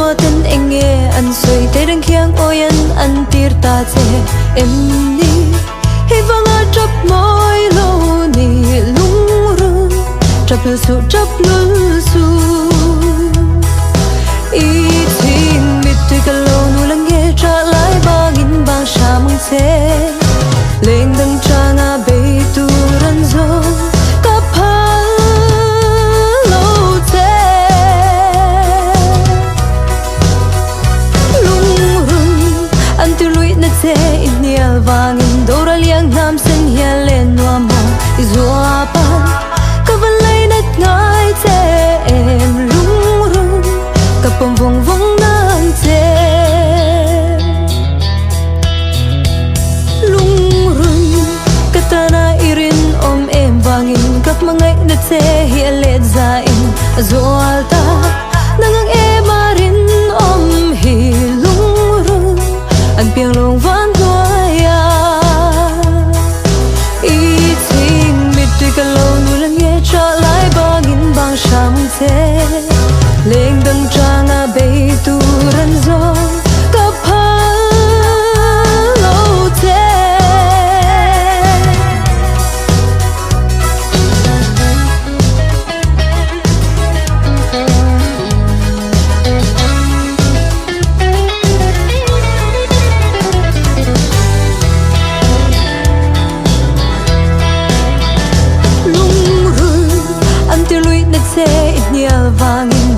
lo tên anh nghe anh xoay tay đang khiang ôi anh tir ta che em ni hi vang a chắp môi lâu ni lung rung chắp lu su i thing mit tu ka lo nu lang nghe trả lại bangin bang sa mong che lên đằng cha nga bay tu ran zo ka pha lo che lung rung an tu lui na che in nia wangin dora liang nam sen hia len no mo izua pa ka van lai nat ngai che em lung rung ka pom vong vong nang che các mangai na che hi let za in zoal ta nangang e marin om hi lung rung an piang long van noya i ting mit tu ka lo nu lang ye cha lai bangin bang sham che leng dang cha nga be tu ran zo ka pha lo che che it nia vangin